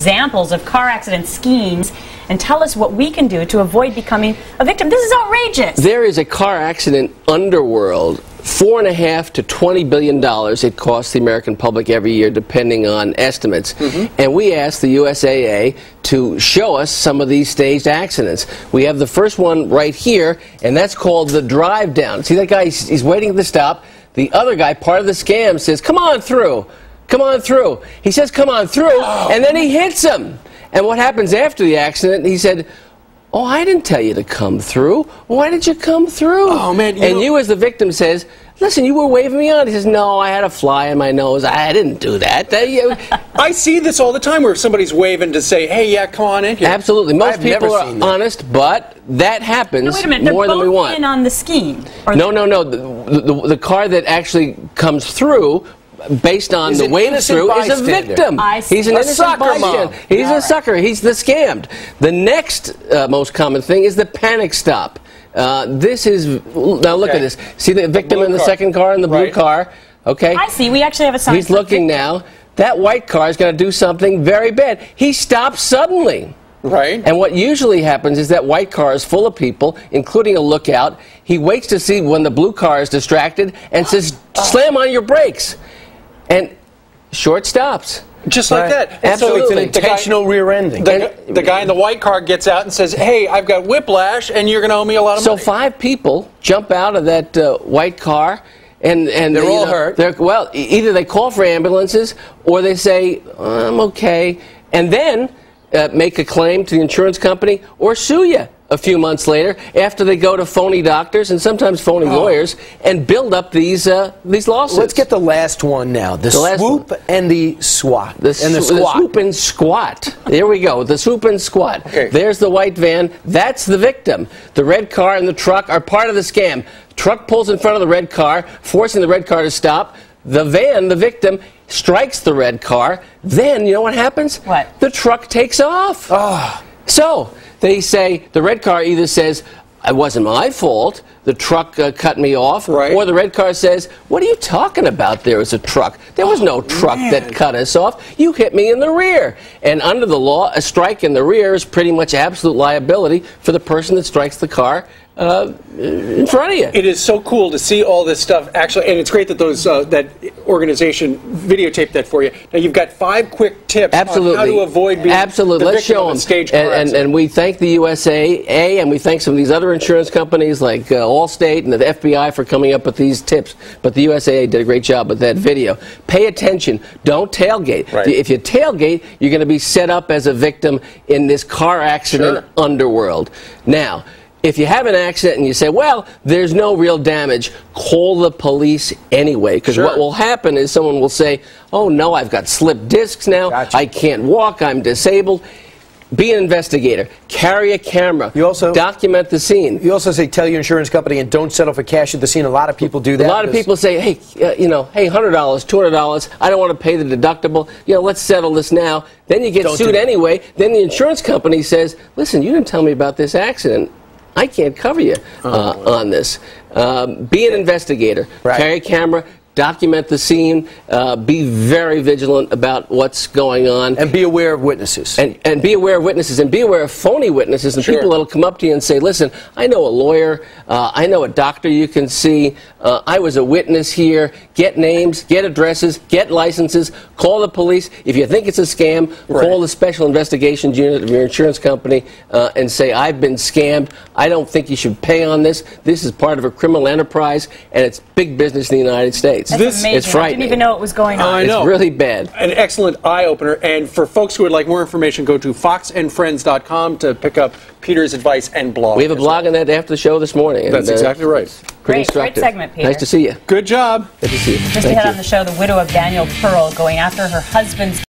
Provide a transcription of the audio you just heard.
examples of car accident schemes and tell us what we can do to avoid becoming a victim. This is outrageous. There is a car accident underworld. $4.5 to $20 billion it costs the American public every year, depending on estimates. And we asked the USAA to show us some of these staged accidents. We have the first one right here, and that's called the drive down. See that guy? He's waiting at the stop. The other guy, part of the scam, says, "Come on through. Come on through." He says, "Come on through," and then he hits him. And what happens after the accident? He said, "Oh, I didn't tell you to come through. Why did you come through?" Oh, man. You as the victim says, "Listen, you were waving me on." He says, "No, I had a fly in my nose. I didn't do that." I see this all the time where somebody's waving to say, "Hey, yeah, come on in here." Absolutely. Most people are honest, but that happens more than we want. They're both in on the scheme. No. The car that actually comes through, based on the way through, is a victim. He's an innocent bystander. He's a sucker. He's the scammed. The next most common thing is the panic stop. This is, now look at this. See the victim in the second car, in the blue car? Okay. I see. We actually have a sign. He's looking now. That white car is going to do something very bad. He stops suddenly. Right. And what usually happens is that white car is full of people, including a lookout. He waits to see when the blue car is distracted and says, "Slam on your brakes." And short stops. Just like that. Absolutely. So it's an intentional rear-ending. The guy in the white car gets out and says, "Hey, I've got whiplash, and you're going to owe me a lot of money." So 5 people jump out of that white car, and they're all hurt. Well, either they call for ambulances, or they say, "I'm okay," and then make a claim to the insurance company, or sue you a few months later after they go to phony doctors and sometimes phony lawyers and build up these lawsuits. Let's get the last one now. The swoop and the SWAT. The swoop and squat. There we go. The swoop and squat. Okay. There's the white van. That's the victim. The red car and the truck are part of the scam. Truck pulls in front of the red car, forcing the red car to stop. The van, the victim, strikes the red car. Then, you know what happens? What? The truck takes off. So they say, the red car either says, "It wasn't my fault, the truck cut me off," or the red car says, "What are you talking about? There was a truck. There was no truck that cut us off. You hit me in the rear." And under the law, a strike in the rear is pretty much absolute liability for the person that strikes the car in front of you. It is so cool to see all this stuff actually, and it's great that those that organization videotaped that for you. Now you've got 5 quick tips on how to avoid being the Let's victim show of a staged car accident. And we thank the USAA, and we thank some of these other insurance companies like Allstate and the FBI for coming up with these tips. But the USAA did a great job with that video. Pay attention. Don't tailgate. If you tailgate, you're going to be set up as a victim in this car accident underworld. Now, if you have an accident and you say, "Well, there's no real damage," call the police anyway. Because what will happen is someone will say, "Oh, no, I've got slipped discs now. I can't walk. I'm disabled." Be an investigator. Carry a camera. You also document the scene. You also say, tell your insurance company and don't settle for cash at the scene. A lot of people do that. A lot of people say, "Hey, hey, $100, $200. I don't want to pay the deductible. Let's settle this now." Then you get sued anyway. Then the insurance company says, "Listen, you didn't tell me about this accident. I can't cover you on this." Be an investigator. Carry a camera. Document the scene. Be very vigilant about what's going on. And be aware of witnesses. And be aware of witnesses. And be aware of phony witnesses and people that will come up to you and say, "Listen, I know a lawyer. I know a doctor you can see. I was a witness here." Get names, get addresses, get licenses. Call the police. If you think it's a scam, call the Special Investigations Unit of your insurance company and say, "I've been scammed. I don't think you should pay on this. This is part of a criminal enterprise, and it's big business in the United States." That's amazing. It's frightening. I didn't even know it was going on. I know. It's really bad. An excellent eye-opener. And for folks who would like more information, go to foxandfriends.com to pick up Peter's advice and blog. We have a blog on that after the show this morning. That's exactly right. Pretty instructive. Great segment, Peter. Nice to see you. Good job. Good to see you. Just ahead on the show, the widow of Daniel Pearl going after her husband's